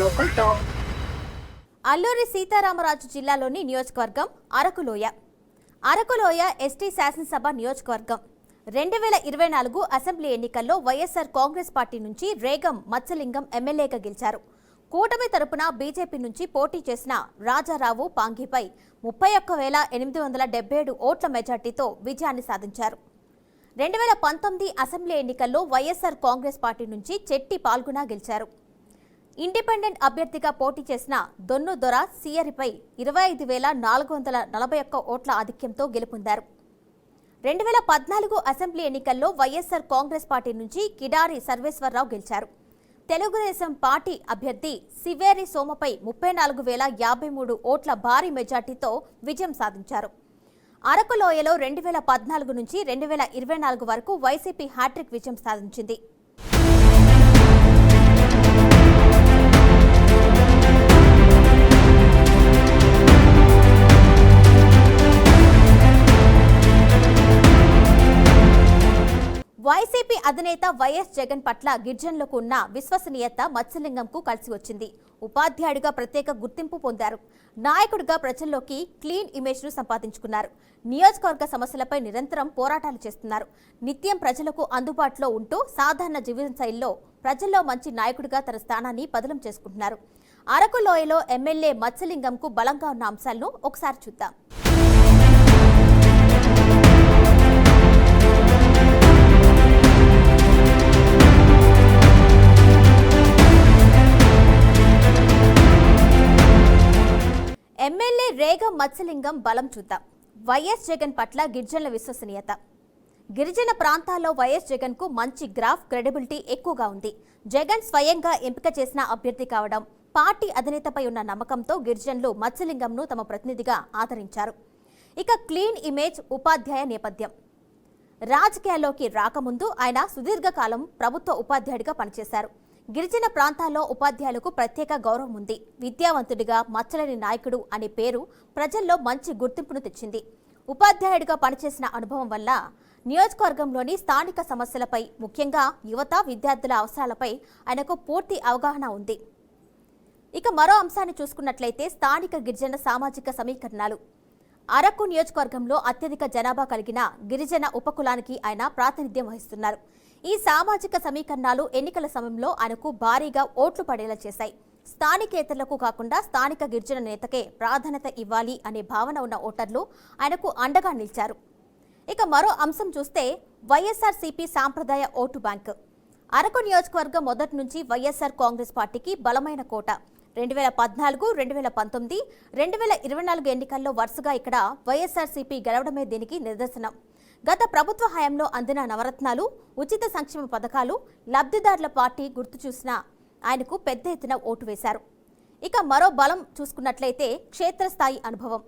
local talk. Alluri Sitaramaraju జిల్లాలోని నియోజకవర్గం అరకులోయ. అరకులోయ ST శాసనసభ నియోజకవర్గం 2024 అసెంబ్లీ ఎన్నికల్లో వైఎస్ఆర్ కాంగ్రెస్ పార్టీ నుంచి రేగం మత్స్యలింగం ఎమ్మెల్యేగా గెలిచారు. కూటమి తరపున బీజేపీ నుంచి పోటీ చేసిన రాజారావు పాంగిపై 31,877 ఓట్ల మెజార్టీతో విజయాన్ని సాధించారు. 2019 అసెంబ్లీ ఎన్నికల్లో వైఎస్ఆర్ కాంగ్రెస్ పార్టీ నుంచి చెట్టి పాల్గొన గెలిచారు. ఇండిపెండెంట్ అభ్యర్థిగా పోటీ చేసిన దొన్ను దొర సియరిపై 25,441 ఓట్ల ఆధిక్యంతో గెలుపొందారు. 2014 అసెంబ్లీ ఎన్నికల్లో వైఎస్ఆర్ కాంగ్రెస్ పార్టీ నుంచి కిడారి సర్వేశ్వరరావు గెలిచారు. తెలుగుదేశం పార్టీ అభ్యర్థి సివేరి సోమపై 34,053 ఓట్ల భారీ మెజార్టీతో విజయం సాధించారు. అరకులోయలో 2014 నుంచి 2024 వరకు వైసీపీ హ్యాట్రిక్ విజయం సాధించింది. వైసీపీ అధినేత వైఎస్ జగన్ పట్ల గిరిజనులకు ఉన్న విశ్వసనీయత మత్స్యలింగంకు కలిసి వచ్చింది. ఉపాధ్యాయుడిగా ప్రత్యేక గుర్తింపు పొందారు. నాయకుడిగా ప్రజల్లోకి క్లీన్ ఇమేజ్ ను సంపాదించుకున్నారు. నియోజకవర్గ సమస్యలపై నిరంతరం పోరాటాలు చేస్తున్నారు. నిత్యం ప్రజలకు అందుబాటులో ఉంటూ సాధారణ జీవన శైలిలో ప్రజల్లో మంచి నాయకుడిగా తన స్థానాన్ని బదిలం చేసుకుంటున్నారు. అరకులోయలో ఎమ్మెల్యే మత్స్యలింగంకు బలంగా ఉన్న అంశాలను ఒకసారి చూద్దాం. ఎమ్మెల్యే రేగం మత్స్యలింగం బలం చూద్దాం. వైఎస్ జగన్ పట్ల గిరిజనుల విశ్వసనీయత. గిరిజన ప్రాంతాల్లో వైఎస్ జగన్ కు మంచి గ్రాఫ్ క్రెడిబిలిటీ ఎక్కువగా ఉంది. జగన్ స్వయంగా ఎంపిక చేసిన అభ్యర్థి కావడం, పార్టీ అధినేతపై ఉన్న నమ్మకంతో గిరిజనులు మత్స్యలింగంను తమ ప్రతినిధిగా ఆదరించారు. ఇక క్లీన్ ఇమేజ్, ఉపాధ్యాయ నేపథ్యం. రాజకీయాల్లోకి రాకముందు ఆయన సుదీర్ఘకాలం ప్రభుత్వ ఉపాధ్యాయుడిగా పనిచేశారు. గిరిజన ప్రాంతాల్లో ఉపాధ్యాయులకు ప్రత్యేక గౌరవం ఉంది. విద్యావంతుడిగా మచ్చలేని నాయకుడు అనే పేరు ప్రజల్లో మంచి గుర్తింపును తెచ్చింది. ఉపాధ్యాయుడిగా పనిచేసిన అనుభవం వల్ల నియోజకవర్గంలోని స్థానిక సమస్యలపై, ముఖ్యంగా యువత విద్యార్థుల అవసరాలపై ఆయనకు పూర్తి అవగాహన ఉంది. ఇక మరో అంశాన్ని చూసుకున్నట్లయితే స్థానిక గిరిజన సామాజిక సమీకరణాలు. అరకు నియోజకవర్గంలో అత్యధిక జనాభా కలిగిన గిరిజన ఉపకులానికి ఆయన ప్రాతినిధ్యం వహిస్తున్నారు. ఈ సామాజిక సమీకరణాలు ఎన్నికల సమయంలో ఆయనకు భారీగా ఓట్లు పడేలా చేశాయి. స్థానికేతరులకు కాకుండా స్థానిక గిరిజన నేతకే ప్రాధాన్యత ఇవ్వాలి అనే భావన ఉన్న ఓటర్లు ఆయనకు అండగా నిలిచారు. ఇక మరో అంశం చూస్తే వైఎస్ఆర్సీపీ సాంప్రదాయ ఓటు బ్యాంక్. అరకు నియోజకవర్గం మొదటి నుంచి వైఎస్ఆర్ కాంగ్రెస్ పార్టీకి బలమైన కోట. 2014, 2019, 2024 ఎన్నికల్లో వరుసగా ఇక్కడ వైఎస్ఆర్సీపీ గెలవడమే దీనికి నిదర్శనం. గత ప్రభుత్వ హయాంలో అందిన నవరత్నాలు, ఉచిత సంక్షేమ పథకాలు, లబ్ధిదారుల పార్టీ గుర్తు చూసిన ఆయనకు పెద్ద ఎత్తున ఓటు వేశారు. ఇక మరో బలం చూసుకున్నట్లయితే క్షేత్రస్థాయి అనుభవం.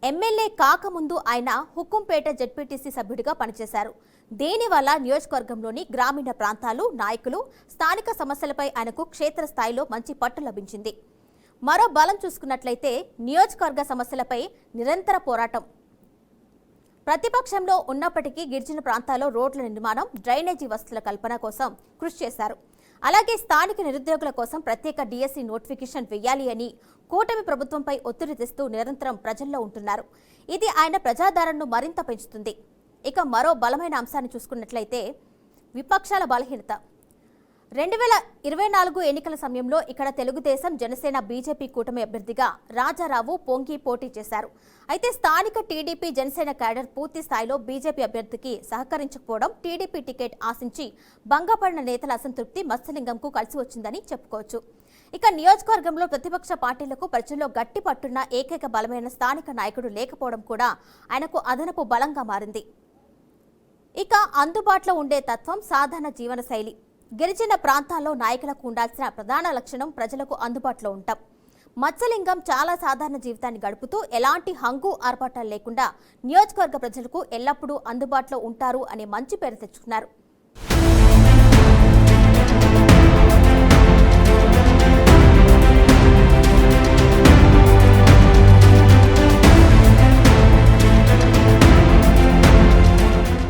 ఎమ్మెల్యే కాకముందు ఆయన హుకుంపేట జెడ్పీటీసీ సభ్యుడిగా పనిచేశారు. దీనివల్ల నియోజకవర్గంలోని గ్రామీణ ప్రాంతాలు, నాయకులు, స్థానిక సమస్యలపై ఆయనకు క్షేత్రస్థాయిలో మంచి పట్టు లభించింది. మరో బలం చూసుకున్నట్లయితే నియోజకవర్గ సమస్యలపై నిరంతర పోరాటం. ప్రతిపక్షంలో ఉన్నప్పటికీ గిరిజన ప్రాంతాల్లో రోడ్ల నిర్మాణం, డ్రైనేజీ వసతుల కల్పన కోసం కృషి చేశారు. అలాగే స్థానిక నిరుద్యోగుల కోసం ప్రత్యేక డిఎస్సి నోటిఫికేషన్ వేయాలి అని కూటమి ప్రభుత్వంపై ఒత్తిడి తెస్తూ నిరంతరం ప్రజల్లో ఉంటున్నారు. ఇది ఆయన ప్రజాదరణను మరింత పెంచుతుంది. ఇక మరో బలమైన అంశాన్ని చూసుకున్నట్లయితే విపక్షాల బలహీనత. 2024 ఎన్నికల సమయంలో ఇక్కడ తెలుగుదేశం, జనసేన, బీజేపీ కూటమి అభ్యర్థిగా రాజారావు పొంగి పోటీ చేశారు. అయితే స్థానిక టీడీపీ, జనసేన క్యాడర్ పూర్తి స్థాయిలో బీజేపీ అభ్యర్థికి సహకరించకపోవడం, టీడీపీ టికెట్ ఆశించి భంగపడిన నేతల అసంతృప్తి మత్స్యలింగంకు కలిసి వచ్చిందని చెప్పుకోవచ్చు. ఇక నియోజకవర్గంలో ప్రతిపక్ష పార్టీలకు ప్రజల్లో గట్టి పట్టున్న ఏకైక బలమైన స్థానిక నాయకుడు లేకపోవడం కూడా ఆయనకు అదనపు బలంగా మారింది. ఇక అందుబాటులో ఉండే తత్వం, సాధారణ జీవన శైలి. గిరిజన ప్రాంతాల్లో నాయకులకు ఉండాల్సిన ప్రధాన లక్షణం ప్రజలకు అందుబాటులో ఉంటాం. మత్స్యలింగం చాలా సాధారణ జీవితాన్ని గడుపుతూ ఎలాంటి హంగు ఆర్భాటాలు లేకుండా నియోజకవర్గ ప్రజలకు ఎల్లప్పుడూ అందుబాటులో ఉంటారు అనే మంచి పేరు తెచ్చుకున్నారు.